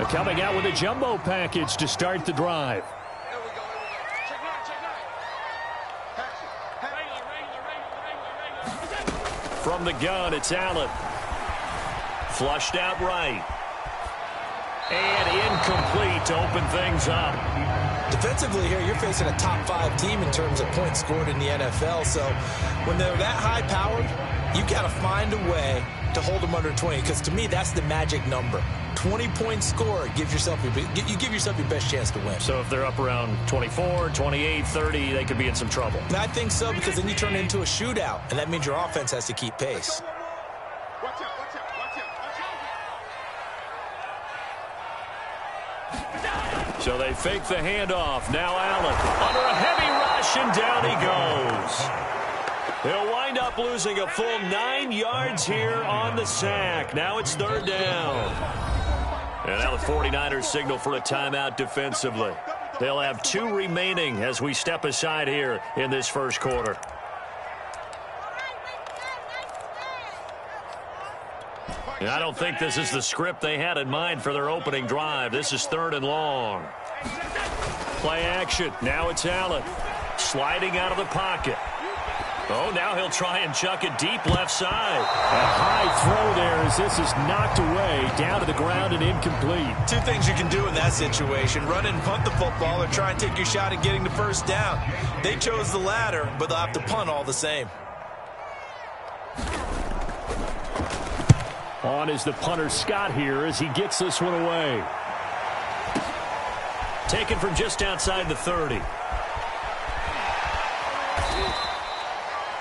Coming out with a jumbo package to start the drive. From the gun, it's Allen. Flushed out right. And incomplete to open things up. Defensively here, you're facing a top 5 team in terms of points scored in the NFL. So when they're that high-powered, you've got to find a way to hold them under 20. Because to me, that's the magic number. 20-point score gives yourself you give yourself your best chance to win. So if they're up around 24, 28, 30, they could be in some trouble. And I think so, because then you turn it into a shootout, and that means your offense has to keep pace. So they fake the handoff. Now Allen under a heavy rush, and down he goes. They'll wind up losing a full 9 yards here on the sack. Now it's third down. And now the 49ers signal for a timeout defensively. They'll have 2 remaining as we step aside here in this first quarter. And I don't think this is the script they had in mind for their opening drive. This is third and long. Play action. Now it's Allen. Sliding out of the pocket. Oh, now he'll try and chuck it deep left side. A high throw there as this is knocked away, down to the ground and incomplete. 2 things you can do in that situation: run and punt the football, or try and take your shot at getting the first down. They chose the latter, but they'll have to punt all the same. On is the punter Scott here as he gets this one away. Taken from just outside the 30.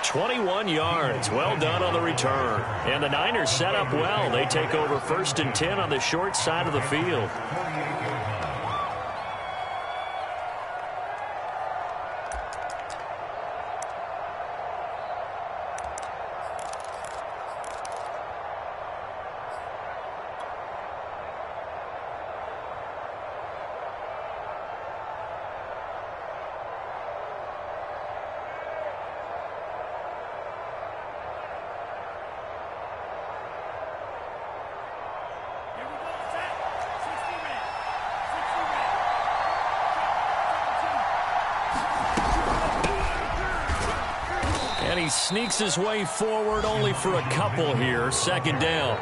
21 yards. Well done on the return. And the Niners set up well. They take over 1st and 10 on the short side of the field. He sneaks his way forward only for a couple here. Second down.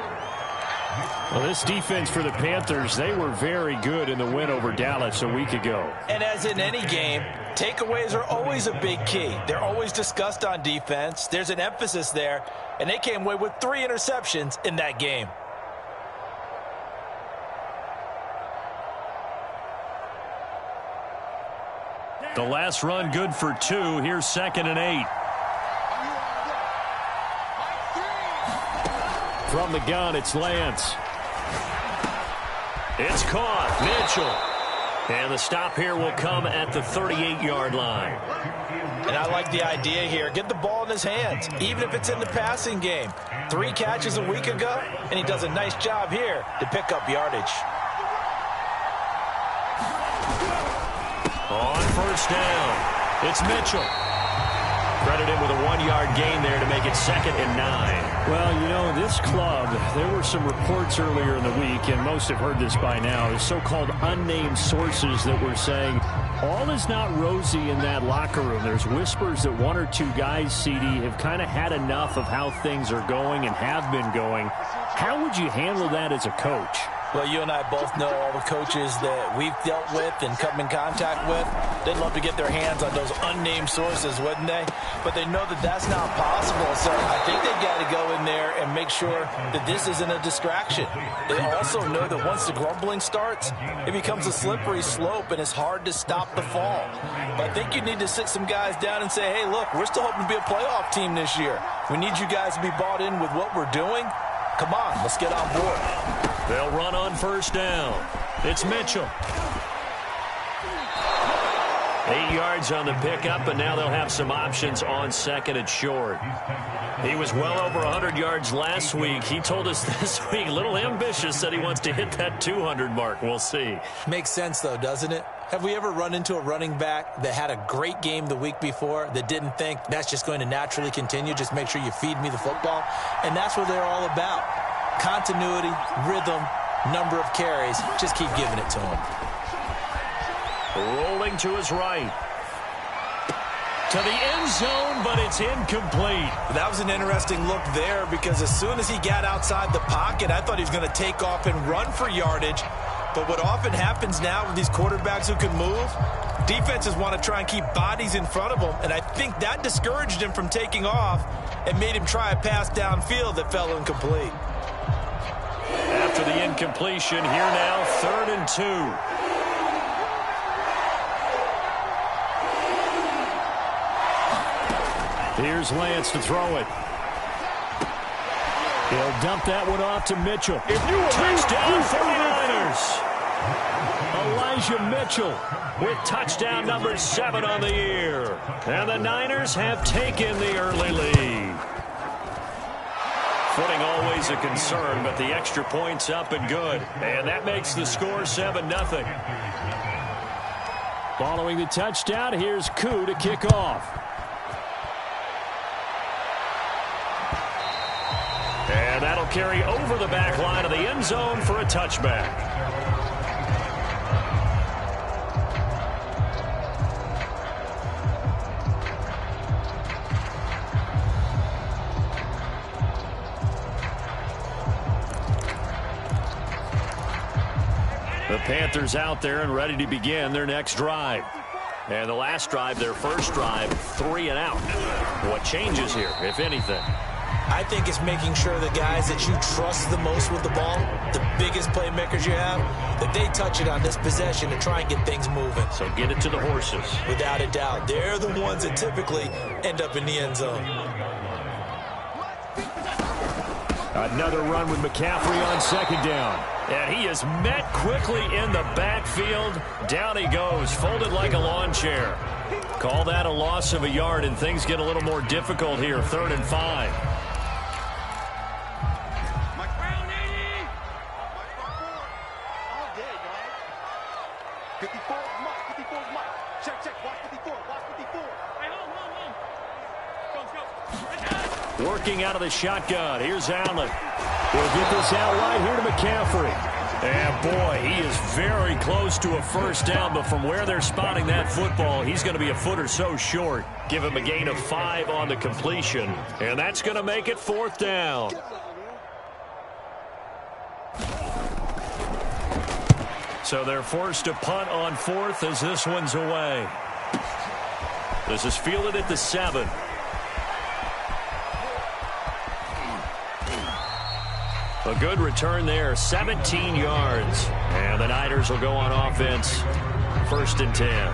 Well, this defense for the Panthers, they were very good in the win over Dallas a week ago. And as in any game, takeaways are always a big key. They're always discussed on defense. There's an emphasis there, and they came away with 3 interceptions in that game. The last run good for 2. Here's 2nd and 8. From the gun, it's Lance. It's caught. Mitchell. And the stop here will come at the 38-yard line. And I like the idea here. Get the ball in his hands, even if it's in the passing game. 3 catches a week ago, and he does a nice job here to pick up yardage. On first down, it's Mitchell. Credit him with a 1-yard gain there to make it 2nd and 9. Well, you know, this club, there were some reports earlier in the week, and most have heard this by now, the so-called unnamed sources that were saying all is not rosy in that locker room. There's whispers that 1 or 2 guys, CD, have kind of had enough of how things are going and have been going. How would you handle that as a coach? Well, you and I both know all the coaches that we've dealt with and come in contact with. They'd love to get their hands on those unnamed sources, wouldn't they? But they know that that's not possible. So I think they've got to go in there and make sure that this isn't a distraction. They also know that once the grumbling starts, it becomes a slippery slope and it's hard to stop the fall. But I think you need to sit some guys down and say, hey, look, we're still hoping to be a playoff team this year. We need you guys to be bought in with what we're doing. Come on, let's get on board. They'll run on first down. It's Mitchell. 8 yards on the pickup, and now they'll have some options on 2nd and short. He was well over 100 yards last week. He told us this week, a little ambitious, said he wants to hit that 200 mark. We'll see. Makes sense, though, doesn't it? Have we ever run into a running back that had a great game the week before that didn't think that's just going to naturally continue? Just make sure you feed me the football. And that's what they're all about. Continuity, rhythm, number of carries. Just keep giving it to him. Rolling to his right. To the end zone, but it's incomplete. That was an interesting look there because as soon as he got outside the pocket, I thought he was going to take off and run for yardage. But what often happens now with these quarterbacks who can move, defenses want to try and keep bodies in front of them, and I think that discouraged him from taking off and made him try a pass downfield that fell incomplete. After the incompletion, here now, 3rd and 2. Here's Lance to throw it. He'll dump that one off to Mitchell. Touchdown 49ers. Elijah Mitchell with touchdown number 7 on the year. And the Niners have taken the early lead. Footing always a concern, but the extra point's up and good. And that makes the score 7-0. Following the touchdown, here's Koo to kick off. And that'll carry over the back line of the end zone for a touchback. The Panthers out there and ready to begin their next drive. And the last drive, their first drive, 3 and out. What changes here, if anything? I think it's making sure the guys that you trust the most with the ball, the biggest playmakers you have, that they touch it on this possession to try and get things moving. So get it to the horses. Without a doubt. They're the ones that typically end up in the end zone. Another run with McCaffrey on 2nd down. And he is met quickly in the backfield. Down he goes, folded like a lawn chair. Call that a loss of a yard, and things get a little more difficult here. 3rd and 5. Working out of the shotgun. Here's Allen. We'll get this out right here to McCaffrey. And boy, he is very close to a first down, but from where they're spotting that football, he's going to be a foot or so short. Give him a gain of 5 on the completion, and that's going to make it 4th down. So they're forced to punt on 4th as this one's away. This is fielded at the 7. A good return there, 17 yards. And the Niners will go on offense, 1st and 10.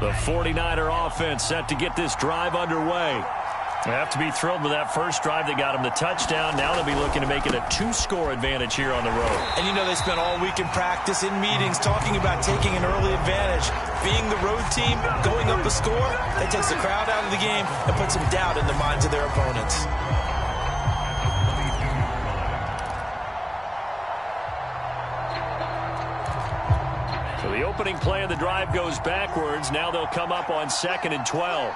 The 49er offense set to get this drive underway. They have to be thrilled with that first drive that got them the touchdown. Now they'll be looking to make it a 2-score advantage here on the road. And you know they spent all week in practice, in meetings, talking about taking an early advantage. Being the road team, going up a score, that takes the crowd out of the game and puts some doubt in the minds of their opponents. So the opening play of the drive goes backwards. Now they'll come up on 2nd and 12.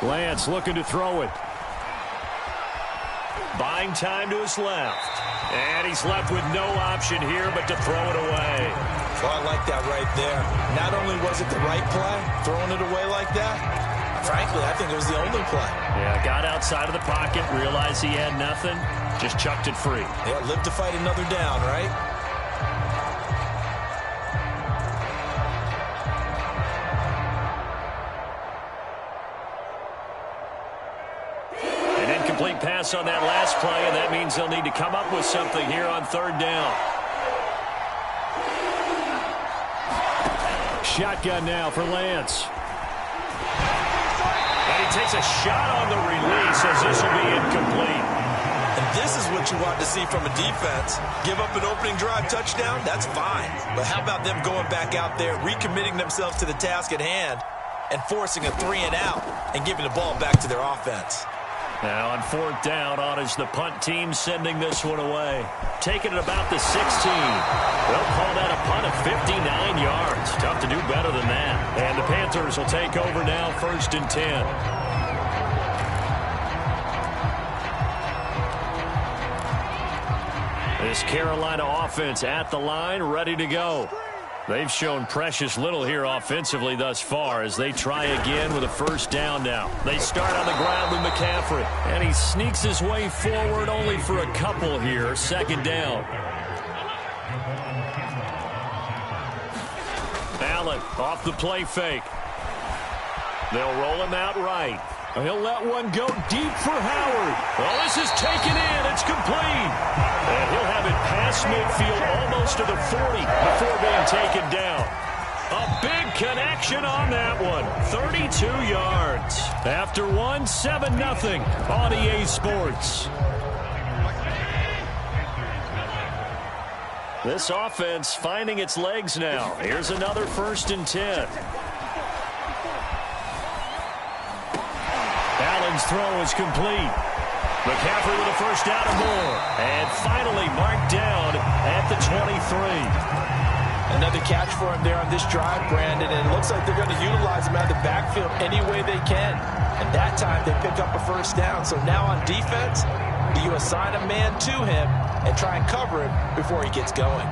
Lance looking to throw it. Buying time to his left. And he's left with no option here but to throw it away. Well, I like that right there. Not only was it the right play, throwing it away like that, frankly, I think it was the only play. Yeah, got outside of the pocket, realized he had nothing, just chucked it free. Yeah, live to fight another down, right? Incomplete pass on that last play, and that means they'll need to come up with something here on 3rd down. Shotgun now for Lance. And he takes a shot on the release as this will be incomplete. And this is what you want to see from a defense. Give up an opening drive touchdown, that's fine. But how about them going back out there, recommitting themselves to the task at hand, and forcing a 3 and out and giving the ball back to their offense? Now on 4th down, on is the punt team sending this one away. Taking it about the 16. They'll call that a punt of 59 yards. Tough to do better than that. And the Panthers will take over now, 1st and 10. This Carolina offense at the line, ready to go. They've shown precious little here offensively thus far as they try again with a 1st down now. They start on the ground with McCaffrey, and he sneaks his way forward only for a couple here. 2nd down. Allen off the play fake. They'll roll him out right. He'll let one go deep for Howard. Well, this is taken in. It's complete. And he'll have it past midfield almost to the 40 before being taken down. A big connection on that one. 32 yards. After one, 7-0 on EA Sports. This offense finding its legs now. Here's another 1st and 10. Allen's throw is complete. McCaffrey with a 1st down and more. And finally marked down at the 23. Another catch for him there on this drive, Brandon. And it looks like they're going to utilize him out of the backfield any way they can. And that time they pick up a 1st down. So now on defense, do you assign a man to him and try and cover him before he gets going?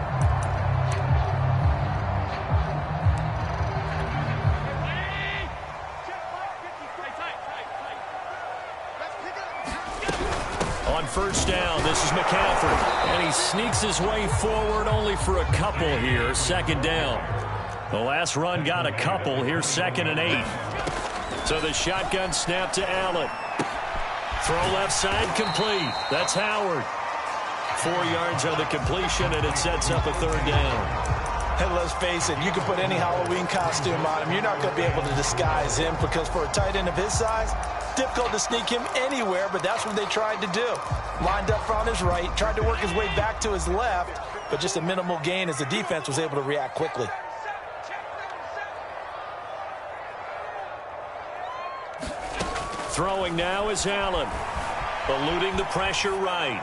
On 1st down, this is McCaffrey. And he sneaks his way forward only for a couple here. 2nd down. The last run got a couple. Here's 2nd and 8. So the shotgun snap to Allen. Throw left side complete. That's Howard. 4 yards on the completion, and it sets up a 3rd down. And let's face it, you can put any Halloween costume on him. You're not going to be able to disguise him because for a tight end of his size, difficult to sneak him anywhere, but that's what they tried to do. Lined up on his right, tried to work his way back to his left, but just a minimal gain as the defense was able to react quickly. Throwing now is Allen. Eluding the pressure right.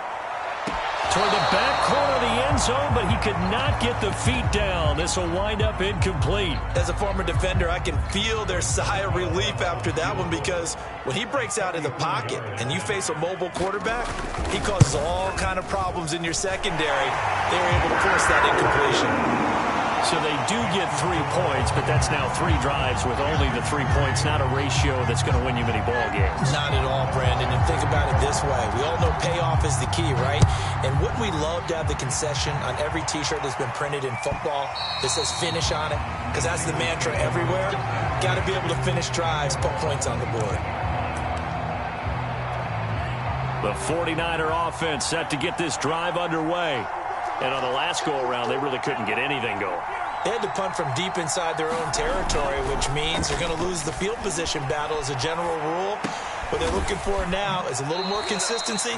Toward the back corner of the end zone, but he could not get the feet down. This will wind up incomplete. As a former defender, I can feel their sigh of relief after that one because when he breaks out of the pocket and you face a mobile quarterback, he causes all kind of problems in your secondary. They were able to force that incompletion. So they do get 3 points, but that's now 3 drives with only the 3 points, not a ratio that's going to win you many ball games. Not at all, Brandon. And think about it this way. We all know payoff is the key, right? And wouldn't we love to have the concession on every T-shirt that's been printed in football that says finish on it? Because that's the mantra everywhere. Got to be able to finish drives, put points on the board. The 49er offense set to get this drive underway. And on the last go-around, they really couldn't get anything going. They had to punt from deep inside their own territory, which means they're going to lose the field position battle as a general rule. What they're looking for now is a little more consistency,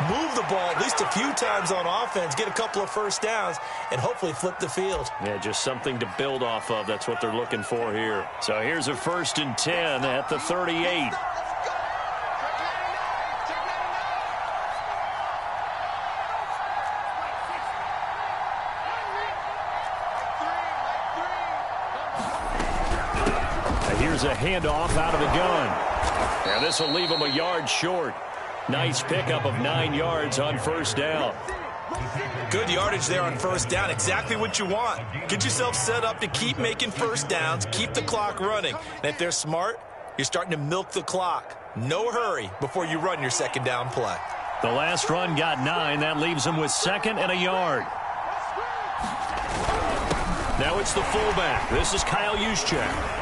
move the ball at least a few times on offense, get a couple of 1st downs, and hopefully flip the field. Yeah, just something to build off of. That's what they're looking for here. So here's a 1st and 10 at the 38. Here's a handoff out of the gun. And this will leave him a yard short. Nice pickup of 9 yards on 1st down. Good yardage there on 1st down. Exactly what you want. Get yourself set up to keep making 1st downs, keep the clock running. And if they're smart, you're starting to milk the clock. No hurry before you run your 2nd down play. The last run got 9. That leaves him with 2nd and a yard. Now it's the fullback. This is Kyle Juszczyk.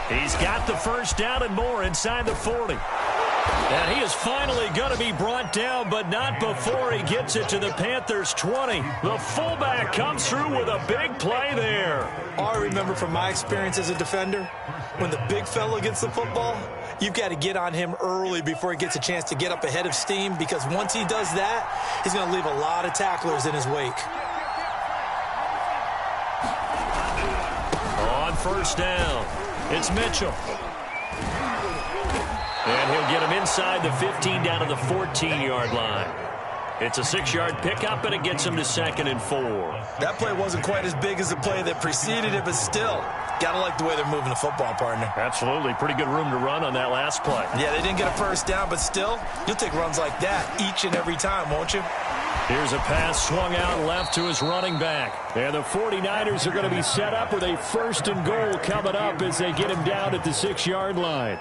He's got the 1st down and more inside the 40. And he is finally going to be brought down, but not before he gets it to the Panthers' 20. The fullback comes through with a big play there. All I remember from my experience as a defender, when the big fella gets the football, you've got to get on him early before he gets a chance to get up ahead of steam, because once he does that, he's going to leave a lot of tacklers in his wake. On 1st down, it's Mitchell. And he'll get him inside the 15 down to the 14-yard line. It's a 6-yard pickup, and it gets him to 2nd and 4. That play wasn't quite as big as the play that preceded it, but still, gotta like the way they're moving the football, partner. Absolutely. Pretty good room to run on that last play. Yeah, they didn't get a first down, but still, you'll take runs like that each and every time, won't you? Here's a pass swung out left to his running back. And the 49ers are going to be set up with a 1st and goal coming up as they get him down at the 6-yard line.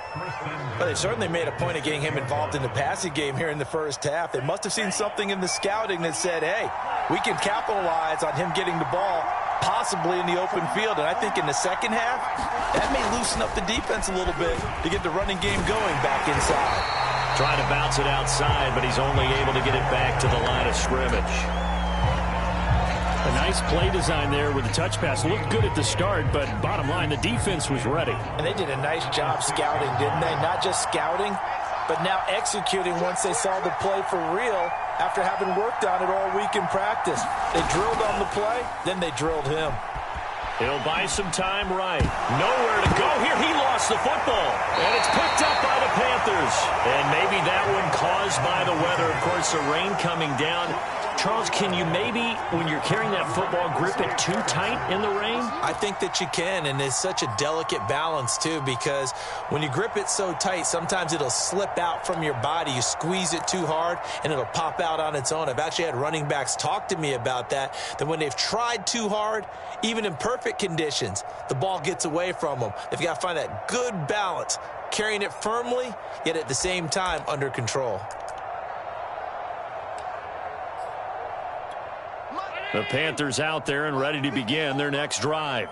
But they certainly made a point of getting him involved in the passing game here in the first half. They must have seen something in the scouting that said, hey, we can capitalize on him getting the ball possibly in the open field. And I think in the second half, that may loosen up the defense a little bit to get the running game going back inside. Trying to bounce it outside, but he's only able to get it back to the line of scrimmage. A nice play design there with the touch pass. Looked good at the start, but bottom line, the defense was ready. And they did a nice job scouting, didn't they? Not just scouting, but now executing once they saw the play for real after having worked on it all week in practice. They drilled on the play, then they drilled him. He'll buy some time right. Nowhere to go here. He lost the football. And it's picked up by the Panthers. And maybe that one caused by the weather. Of course, the rain coming down. Charles, can you maybe, when you're carrying that football, grip it too tight in the rain? I think that you can, and it's such a delicate balance, too, because when you grip it so tight, sometimes it'll slip out from your body. You squeeze it too hard, and it'll pop out on its own. I've actually had running backs talk to me about that when they've tried too hard, even in perfect conditions, the ball gets away from them. They've got to find that good balance, carrying it firmly, yet at the same time under control. The Panthers out there and ready to begin their next drive.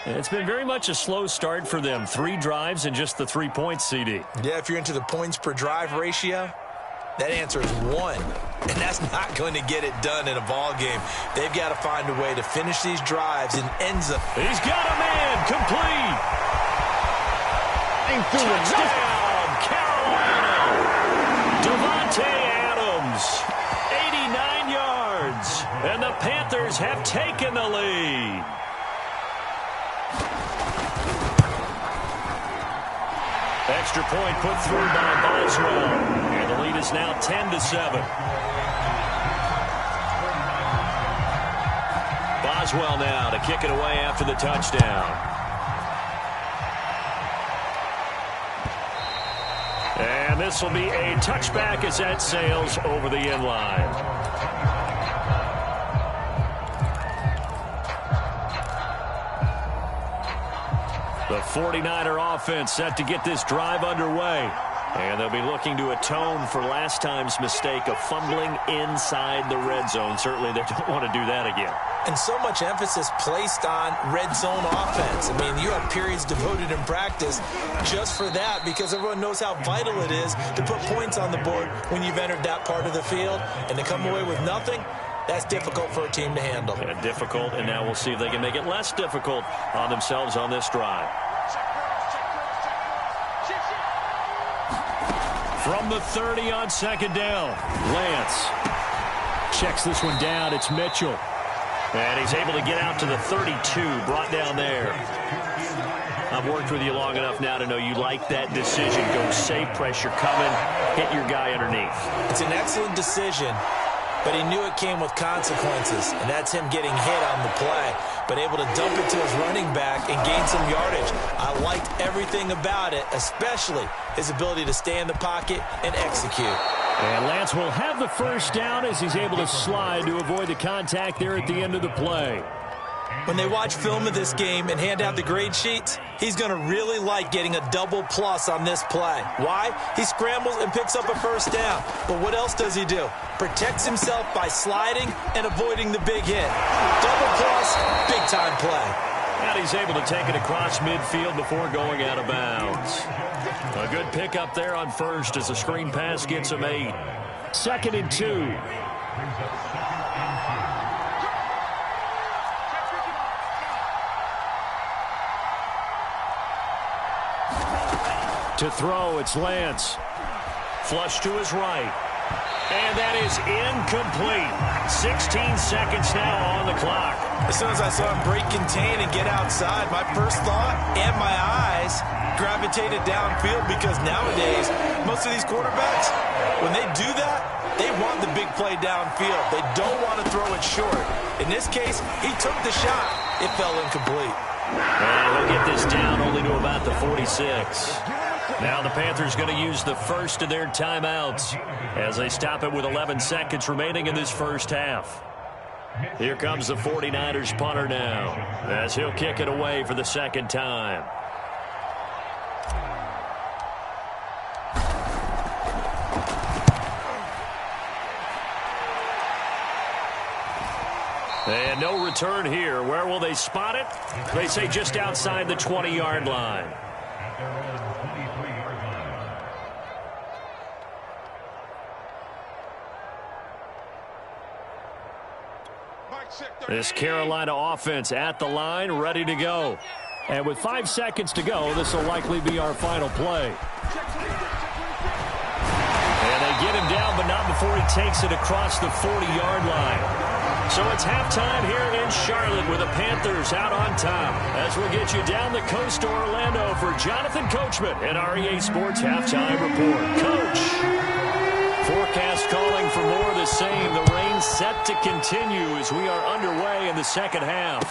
And it's been very much a slow start for them. 3 drives and just the 3 points, CD. Yeah, if you're into the points per drive ratio, that answer is 1. And that's not going to get it done in a ball game. They've got to find a way to finish these drives and ends up. He's got a man complete. Touchdown, Carolina. Devontae Adams. 89 yards. And the Panthers have taken the lead. Extra point put through by Boswell. And the lead is now 10-7. Boswell now to kick it away after the touchdown. And this will be a touchback as that sails over the end line. The 49er offense set to get this drive underway. And they'll be looking to atone for last time's mistake of fumbling inside the red zone. Certainly they don't want to do that again. And so much emphasis placed on red zone offense. I mean, you have periods devoted in practice just for that because everyone knows how vital it is to put points on the board when you've entered that part of the field. And to come away with nothing, that's difficult for a team to handle. Yeah, difficult, and now we'll see if they can make it less difficult on themselves on this drive. From the 30 on second down, Lance checks this one down. It's Mitchell. And he's able to get out to the 32, brought down there. I've worked with you long enough now to know you like that decision. Go safe, pressure coming, hit your guy underneath. It's an excellent decision, but he knew it came with consequences, and that's him getting hit on the play, but able to dump it to his running back and gain some yardage. I liked everything about it, especially his ability to stay in the pocket and execute. And Lance will have the first down as he's able to slide to avoid the contact there at the end of the play. When they watch film of this game and hand out the grade sheets, he's going to really like getting a double plus on this play. Why? He scrambles and picks up a first down. But what else does he do? Protects himself by sliding and avoiding the big hit. Double plus, big-time play. And he's able to take it across midfield before going out of bounds. A good pickup there on first as the screen pass gets him 8. 2nd and 2. To throw, it's Lance. Flush to his right. And that is incomplete. 16 seconds now on the clock. As soon as I saw him break contain and get outside, my first thought and my eyes gravitated downfield, because nowadays, most of these quarterbacks, when they do that, they want the big play downfield. They don't want to throw it short. In this case, he took the shot. It fell incomplete. And he'll get this down only to about the 46. Now the Panthers going to use the first of their timeouts as they stop it with 11 seconds remaining in this first half. Here comes the 49ers punter now as he'll kick it away for the second time. And no return here. Where will they spot it? They say just outside the 20-yard line. This Carolina offense at the line, ready to go. And with 5 seconds to go, this will likely be our final play. And they get him down, but not before he takes it across the 40-yard line. So it's halftime here in Charlotte with the Panthers out on top. As we'll get you down the coast to Orlando for Jonathan Coachman and our EA Sports Halftime Report. Coach, forecast calling for more of the same. The rain set to continue as we are underway in the second half.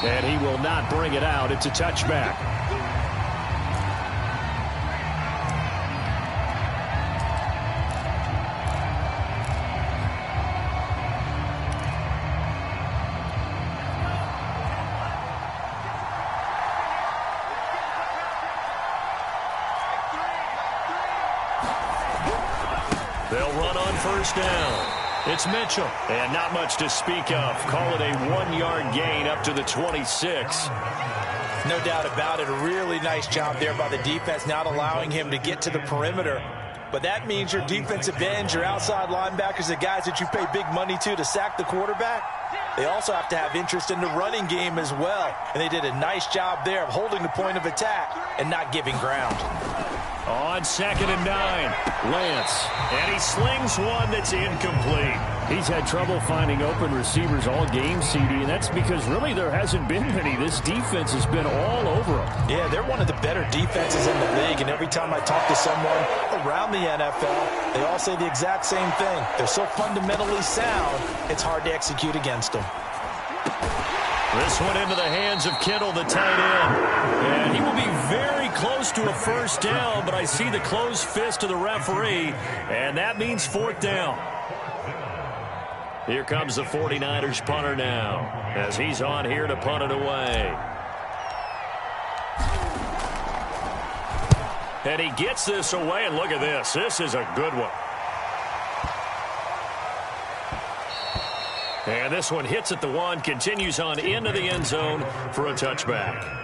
And he will not bring it out. It's a touchback. They'll run on first down. It's Mitchell. And not much to speak of. Call it a 1-yard gain up to the 26. No doubt about it. A really nice job there by the defense, not allowing him to get to the perimeter. But that means your defensive ends, your outside linebackers, the guys that you pay big money to sack the quarterback, they also have to have interest in the running game as well. And they did a nice job there of holding the point of attack and not giving ground. On 2nd and 9, Lance. And he slings one that's incomplete. He's had trouble finding open receivers all game, CD, and that's because really there hasn't been many. This defense has been all over them. Yeah, they're one of the better defenses in the league, and every time I talk to someone around the NFL, they all say the exact same thing. They're so fundamentally sound, it's hard to execute against them. This one into the hands of Kittle, the tight end. And he will be very close to a first down, but I see the closed fist of the referee, and that means 4th down. Here comes the 49ers punter now as he's on here to punt it away. And he gets this away, and look at this. This is a good one. And this one hits at the 1, continues on into the end zone for a touchback.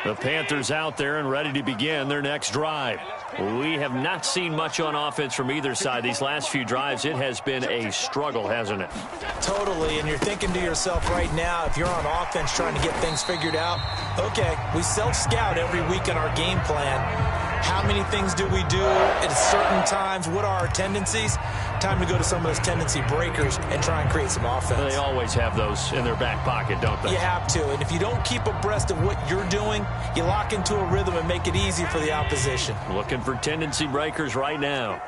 The Panthers out there and ready to begin their next drive. We have not seen much on offense from either side. These last few drives, it has been a struggle, hasn't it? Totally, and you're thinking to yourself right now, if you're on offense trying to get things figured out, okay, we self-scout every week in our game plan. How many things do we do at certain times? What are our tendencies? Time to go to some of those tendency breakers and try and create some offense. They always have those in their back pocket, don't they? You have to, and if you don't keep abreast of what you're doing, you lock into a rhythm and make it easy for the opposition. Looking for tendency breakers right now.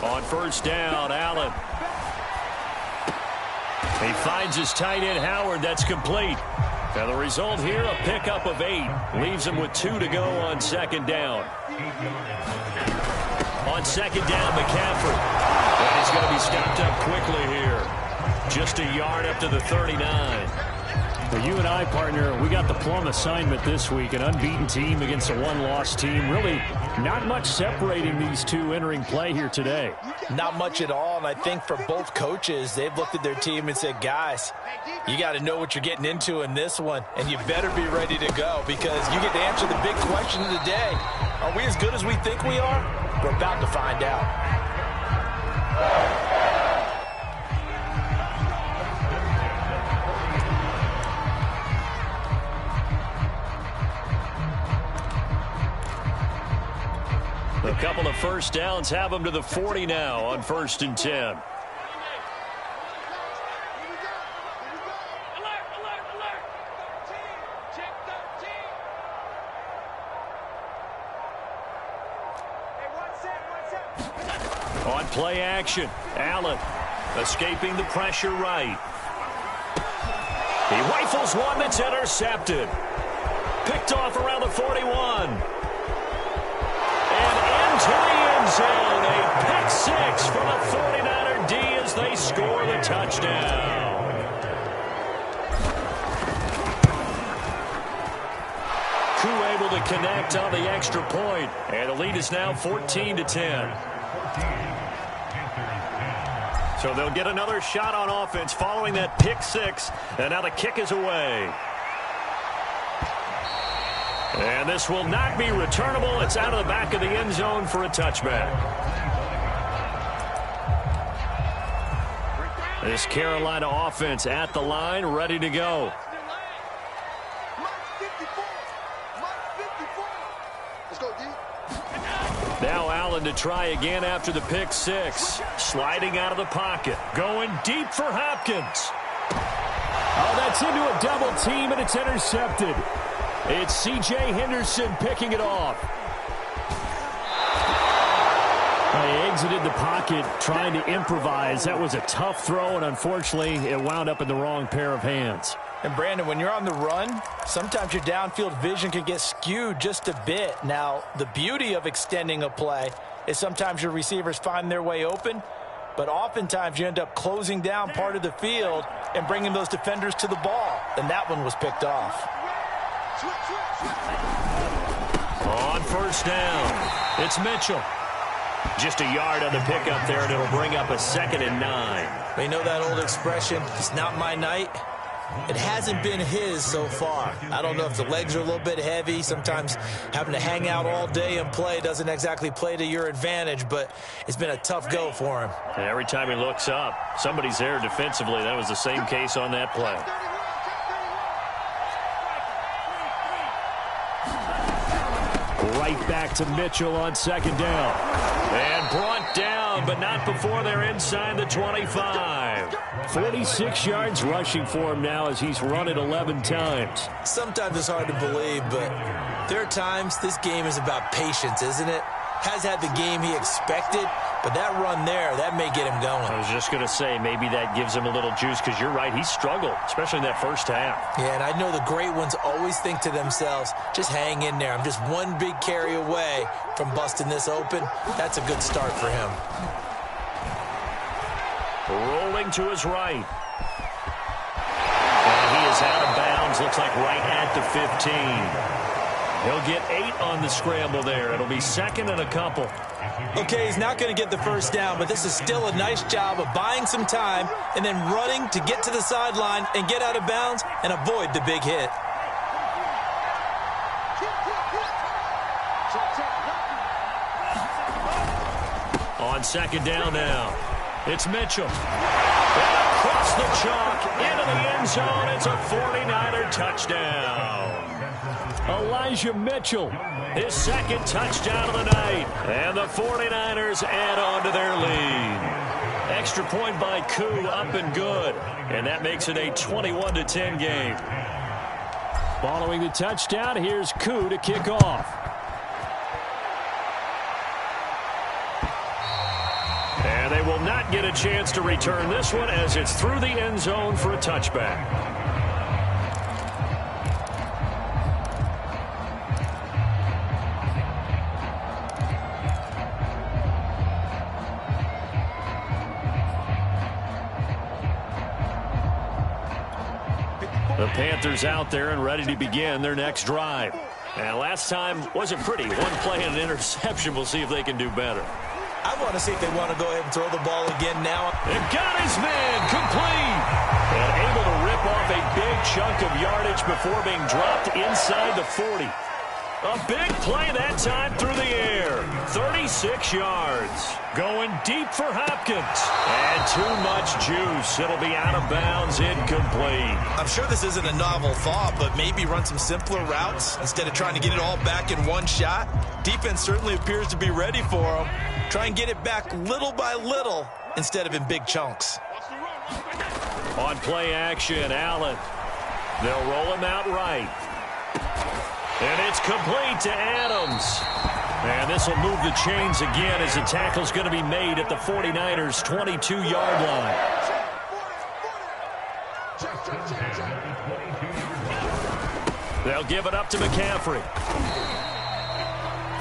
On first down, Allen. He finds his tight end, Howard. That's complete. And the result here, a pickup of 8. Leaves him with 2 to go on 2nd down. On 2nd down, McCaffrey. And he's going to be stopped up quickly here. Just a yard up to the 39. Well, you and I, partner, we got the plum assignment this week. An unbeaten team against a one-loss team. Really not much separating these two entering play here today. Not much at all, and I think for both coaches, they've looked at their team and said, guys, you got to know what you're getting into in this one, and you better be ready to go because you get to answer the big question of the day. Are we as good as we think we are? We're about to find out. A couple of first downs have them to the 40 now on 1st and 10. On play action, Allen escaping the pressure right. He rifles one that's intercepted. Picked off around the 41. And into the end zone. A pick six for the 49er D as they score the touchdown. Koo able to connect on the extra point. And the lead is now 14-10. So they'll get another shot on offense following that pick six. And now the kick is away. And this will not be returnable. It's out of the back of the end zone for a touchback. This Carolina offense at the line, ready to go. Now Allen to try again after the pick six. Sliding out of the pocket. Going deep for Hopkins. Oh, that's into a double team, and it's intercepted. It's C.J. Henderson picking it off. He exited the pocket trying to improvise. That was a tough throw, and unfortunately, it wound up in the wrong pair of hands. And, Brandon, when you're on the run, sometimes your downfield vision can get skewed just a bit. Now, the beauty of extending a play is sometimes your receivers find their way open, but oftentimes you end up closing down part of the field and bringing those defenders to the ball. And that one was picked off. On first down, it's Mitchell. Just a yard on the pickup there, and it'll bring up a 2nd and 9. You know that old expression, it's not my night? It hasn't been his so far. I don't know if the legs are a little bit heavy. Sometimes having to hang out all day and play doesn't exactly play to your advantage, but it's been a tough go for him. And every time he looks up, somebody's there defensively. That was the same case on that play. Right back to Mitchell on 2nd down. And brought down, but not before they're inside the 25. 46 yards rushing for him now as he's run it 11 times. Sometimes it's hard to believe, but there are times this game is about patience, isn't it? Has had the game he expected, but that run there, that may get him going. I was just going to say, maybe that gives him a little juice, because you're right, he struggled, especially in that first half. Yeah, and I know the great ones always think to themselves, just hang in there. I'm just one big carry away from busting this open. That's a good start for him. Rolling to his right. And he is out of bounds, looks like right at the 15. He'll get 8 on the scramble there. It'll be 2nd and a couple. Okay, he's not going to get the first down, but this is still a nice job of buying some time and then running to get to the sideline and get out of bounds and avoid the big hit. On 2nd down now, it's Mitchell. And across the chalk, into the end zone. It's a 49er touchdown. Elijah Mitchell, his 2nd touchdown of the night. And the 49ers add on to their lead. Extra point by Koo, up and good. And that makes it a 21-10 game. Following the touchdown, here's Koo to kick off. And they will not get a chance to return this one as it's through the end zone for a touchback. The Panthers out there and ready to begin their next drive. And last time wasn't pretty. One play and an interception. We'll see if they can do better. I want to see if they want to go ahead and throw the ball again now. And got his man complete. And able to rip off a big chunk of yardage before being dropped inside the 40. A big play that time through the air. 36 yards. Going deep for Hopkins. And too much juice. It'll be out of bounds, incomplete. I'm sure this isn't a novel thought, but maybe run some simpler routes instead of trying to get it all back in one shot. Defense certainly appears to be ready for him. Try and get it back little by little instead of in big chunks. On play action, Allen. They'll roll him out right. And it's complete to Adams. And this will move the chains again as the tackle's going to be made at the 49ers' 22-yard line. They'll give it up to McCaffrey.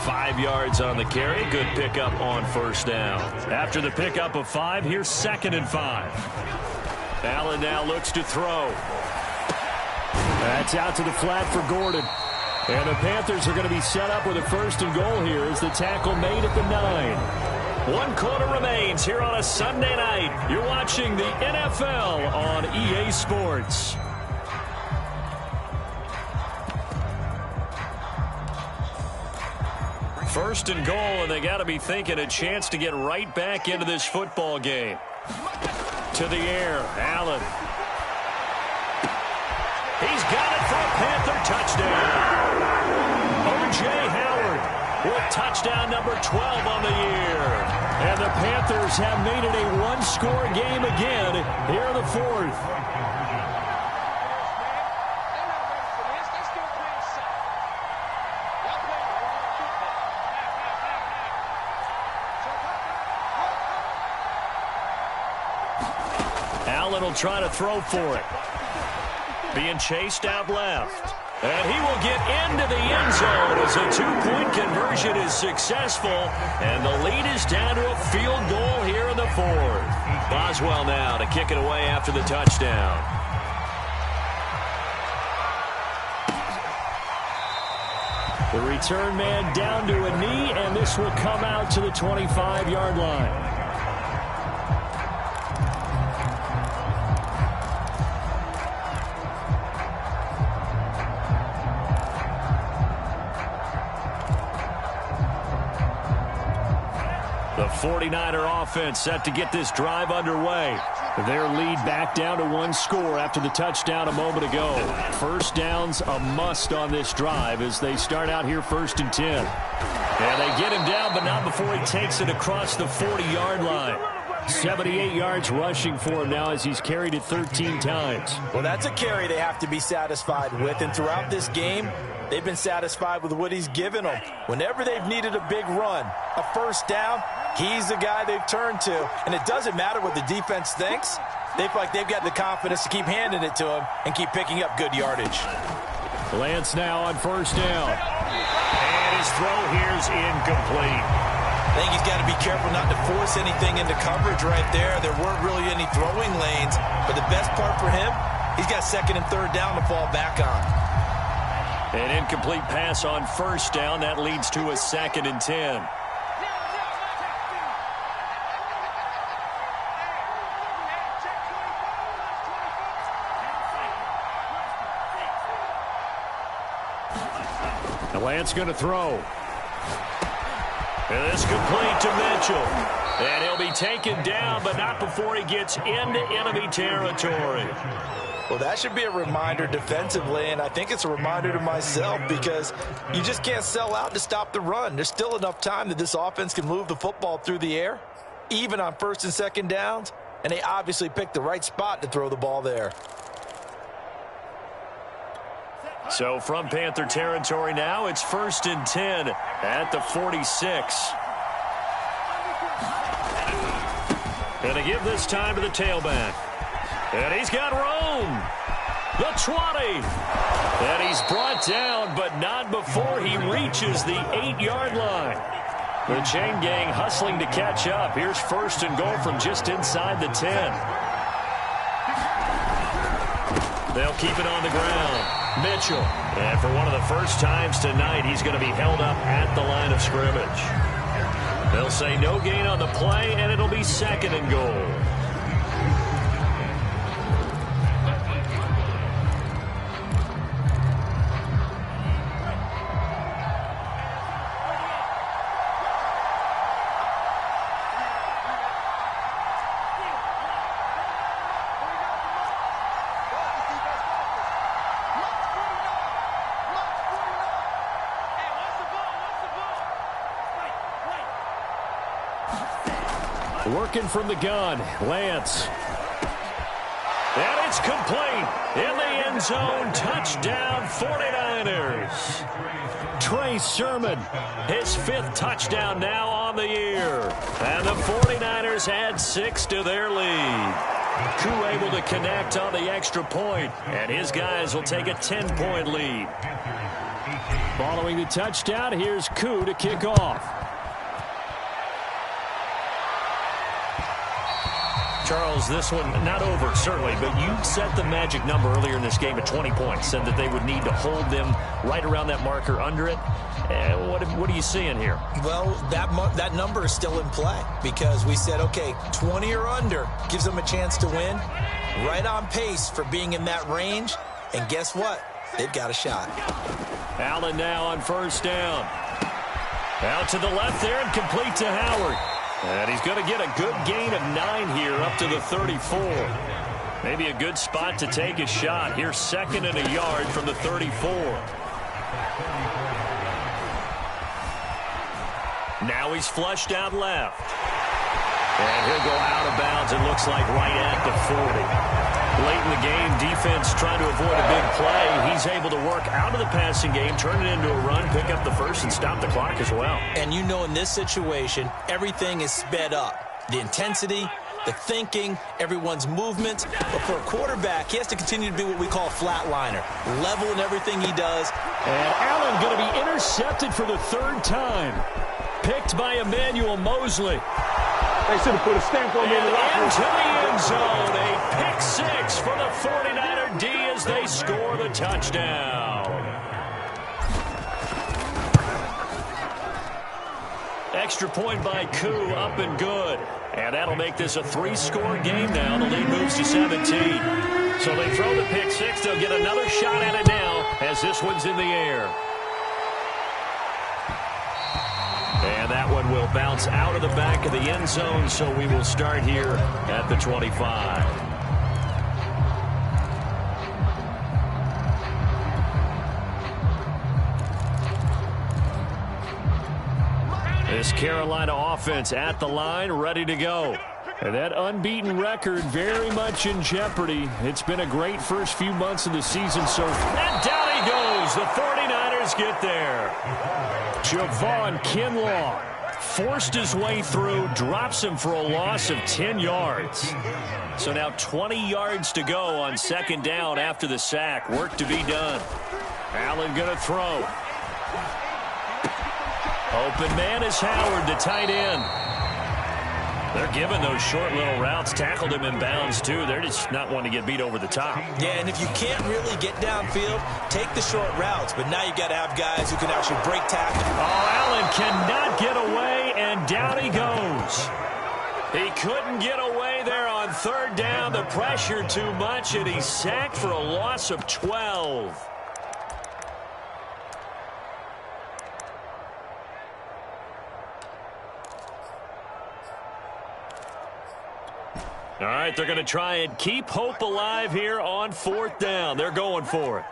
5 yards on the carry. Good pickup on first down. After the pickup of 5, here's 2nd and 5. Allen now looks to throw. That's out to the flat for Gordon. And the Panthers are going to be set up with a 1st and goal here as the tackle made at the 9. 1 quarter remains here on a Sunday night. You're watching the NFL on EA Sports. First and goal, and they got to be thinking a chance to get right back into this football game. To the air, Allen. He's got it for a Panther touchdown. O.J. Howard with touchdown number 12 on the year. And the Panthers have made it a one-score game again here in the 4th. Allen will try to throw for it. Being chased out left. And he will get into the end zone as a two-point conversion is successful. And the lead is down to a field goal here in the 4th. Boswell now to kick it away after the touchdown. The return man down to a knee, and this will come out to the 25-yard line. The 49er offense set to get this drive underway. Their lead back down to 1 score after the touchdown a moment ago. First down's a must on this drive as they start out here 1st and 10. And they get him down, but not before he takes it across the 40-yard line. 78 yards rushing for him now as he's carried it 13 times. Well, that's a carry they have to be satisfied with. And throughout this game, they've been satisfied with what he's given them. Whenever they've needed a big run, a first down, he's the guy they've turned to. And it doesn't matter what the defense thinks. They feel like they've got the confidence to keep handing it to him and keep picking up good yardage. Lance now on first down. And his throw here's incomplete. I think he's got to be careful not to force anything into coverage right there. There weren't really any throwing lanes. But the best part for him, he's got 2nd and 3rd down to fall back on. An incomplete pass on first down. That leads to a 2nd and 10. Now Lance going to throw. And this complete to Mitchell. And he'll be taken down, but not before he gets into enemy territory. Well, that should be a reminder defensively, and I think it's a reminder to myself because you just can't sell out to stop the run. There's still enough time that this offense can move the football through the air, even on 1st and 2nd downs, and they obviously picked the right spot to throw the ball there. So from Panther territory now, it's 1st and 10 at the 46. And they give this time to the tailback. And he's got room. The 20. And he's brought down, but not before he reaches the 8-yard line. The chain gang hustling to catch up. Here's 1st and goal from just inside the 10. They'll keep it on the ground. Mitchell. And for one of the first times tonight, he's going to be held up at the line of scrimmage. They'll say no gain on the play, and it'll be 2nd and goal. Working from the gun, Lance. And it's complete. In the end zone, touchdown 49ers. Trey Sermon, his 5th touchdown now on the year. And the 49ers add 6 to their lead. Koo able to connect on the extra point, and his guys will take a 10-point lead. Following the touchdown, here's Koo to kick off. Charles, this one not over, certainly, but you set the magic number earlier in this game at 20 points, said that they would need to hold them right around that marker under it. What are you seeing here? Well, that number is still in play because we said, okay, 20 or under gives them a chance to win. Right on pace for being in that range, and guess what? They've got a shot. Allen now on first down. Out to the left there and complete to Howard. And he's going to get a good gain of 9 here up to the 34. Maybe a good spot to take a shot. Here's 2nd and a yard from the 34. Now he's flushed out left. And he'll go out of bounds, it looks like right at the 40. Late in the game, defense trying to avoid a big play. He's able to work out of the passing game, turn it into a run, pick up the first, and stop the clock as well. And you know in this situation, everything is sped up. The intensity, the thinking, everyone's movement. But for a quarterback, he has to continue to be what we call a flatliner. Level in everything he does. And Allen going to be intercepted for the 3rd time. Picked by Emmanuel Mosley. They should have put a stamp on me in the locker room. Into the end zone. A pick 6 for the 49er D as they score the touchdown. Extra point by Koo, up and good. And that'll make this a 3-score game now. The lead moves to 17. So they throw the pick 6. They'll get another shot at it now as this one's in the air. And that one will bounce out of the back of the end zone, so we will start here at the 25. This Carolina offense at the line, ready to go. And that unbeaten record very much in jeopardy. It's been a great first few months of the season so far. And down he goes. The 49ers get there. Javon Kinlaw forced his way through, drops him for a loss of 10 yards. So now 20 yards to go on 2nd down after the sack. Work to be done. Allen going to throw. Open man is Howard, the tight end. They're giving those short little routes. Tackled him in bounds, too. They're just not wanting to get beat over the top. Yeah, and if you can't really get downfield, take the short routes. But now you got to have guys who can actually break tackle. Oh, Allen cannot get away, and down he goes. He couldn't get away there on 3rd down. The pressure too much, and he's sacked for a loss of 12. All right, they're going to try and keep hope alive here on 4th down. They're going for it.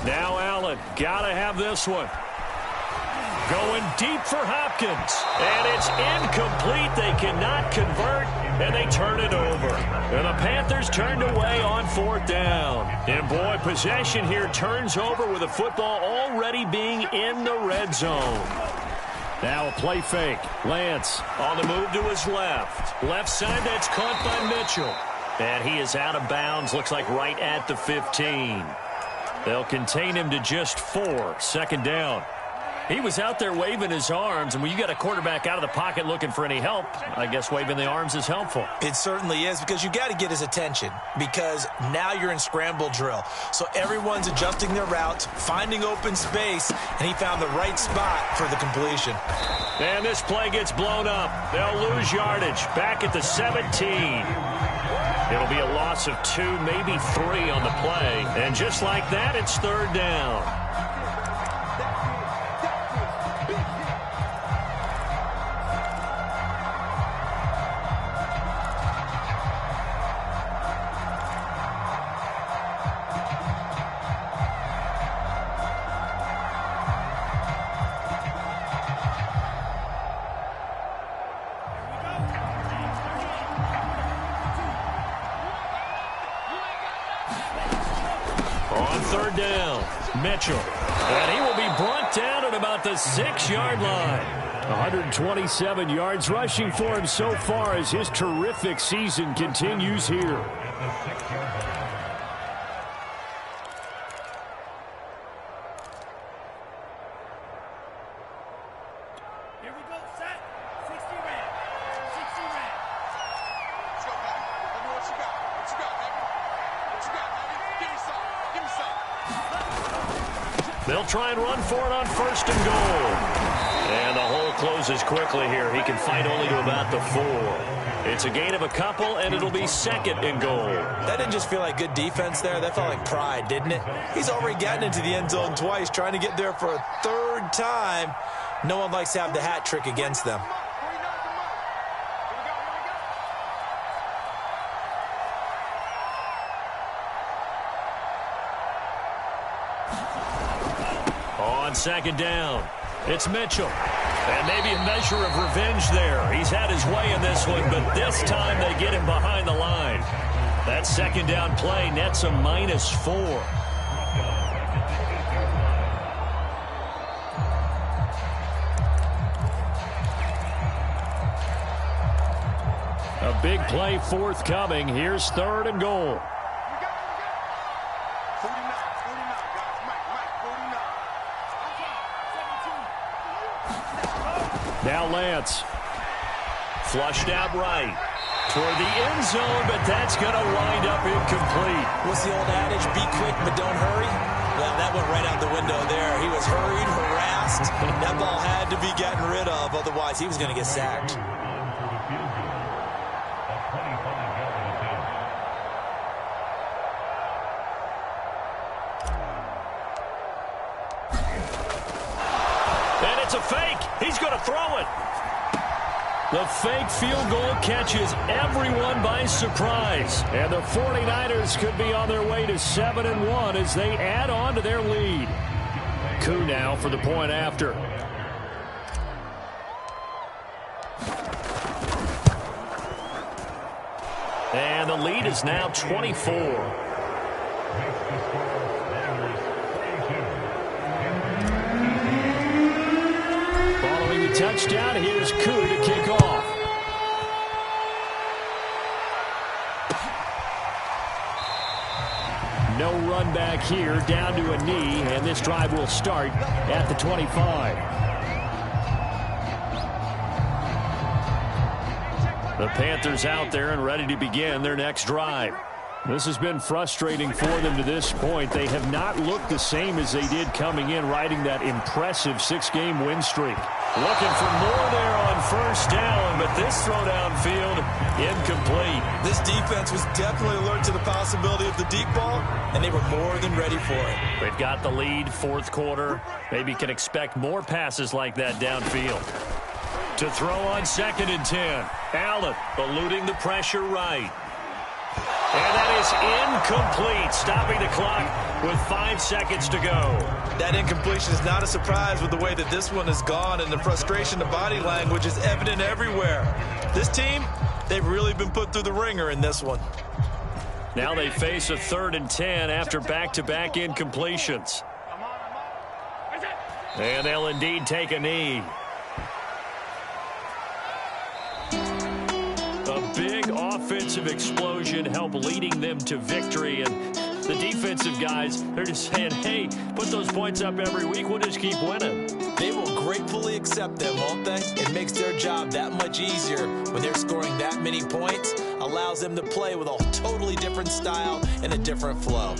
Now Allen, got to have this one. Going deep for Hopkins. And it's incomplete. They cannot convert, and they turn it over. And the Panthers turned away on 4th down. And boy, possession here turns over with the football already being in the red zone. Now a play fake. Lance on the move to his left. Left side, that's caught by Mitchell. And he is out of bounds, looks like right at the 15. They'll contain him to just 4. 2nd down. He was out there waving his arms, and when you got a quarterback out of the pocket looking for any help, I guess waving the arms is helpful. It certainly is, because you got to get his attention, because now you're in scramble drill. So everyone's adjusting their routes, finding open space, and he found the right spot for the completion. And this play gets blown up. They'll lose yardage. Back at the 17. It'll be a loss of 2, maybe 3 on the play. And just like that, it's 3rd down. third down. Mitchell. And he will be brought down at about the 6-yard line. 127 yards rushing for him so far as his terrific season continues here. They'll try and run for it on first and goal. And the hole closes quickly here. He can fight only to about the 4. It's a gain of a couple, and it'll be second and goal. That didn't just feel like good defense there. That felt like pride, didn't it? He's already gotten into the end zone twice, trying to get there for a third time. No one likes to have the hat trick against them. On second down, it's Mitchell. And maybe a measure of revenge there. He's had his way in this one, but this time they get him behind the line. That second down play nets a -4. A big play forthcoming. Here's third and goal. Now Lance. Flushed out right. Toward the end zone, but that's going to wind up incomplete. What's the old adage? Be quick, but don't hurry. Well, that went right out the window there. He was hurried, harassed. That ball had to be gotten rid of. Otherwise, he was going to get sacked. And it's a fake. He's going to throw it. The fake field goal catches everyone by surprise. And the 49ers could be on their way to 7-1 as they add on to their lead. Koo now for the point after. And the lead is now 24. Touchdown. Here's Koo to kick off. No run back here, down to a knee, and this drive will start at the 25. The Panthers out there and ready to begin their next drive. This has been frustrating for them to this point. They have not looked the same as they did coming in, riding that impressive 6-game win streak. Looking for more there on first down, but this throw downfield, incomplete. This defense was definitely alert to the possibility of the deep ball, and they were more than ready for it. They've got the lead, fourth quarter. Maybe can expect more passes like that downfield. To throw on 2nd and 10. Allen eluding the pressure right. And that is incomplete, stopping the clock with 5 seconds to go. That incompletion is not a surprise with the way that this one has gone, and the frustration of body language is evident everywhere. This team, they've really been put through the ringer in this one. Now they face a 3rd and 10 after back-to-back incompletions. And they'll indeed take a knee. A big offensive explosion helped leading them to victory, and the defensive guys, they're just saying, hey, put those points up every week, we'll just keep winning. They will gratefully accept them, won't they? It makes their job that much easier when they're scoring that many points, allows them to play with a totally different style and a different flow.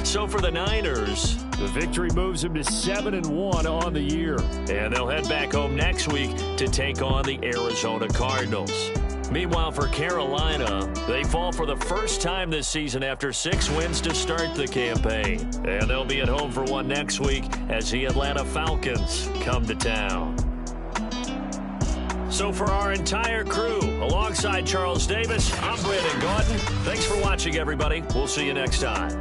So for the Niners, the victory moves them to 7-1 on the year. And they'll head back home next week to take on the Arizona Cardinals. Meanwhile, for Carolina, they fall for the first time this season after 6 wins to start the campaign. And they'll be at home for one next week as the Atlanta Falcons come to town. So for our entire crew, alongside Charles Davis, I'm Brandon Gaudin. Thanks for watching, everybody. We'll see you next time.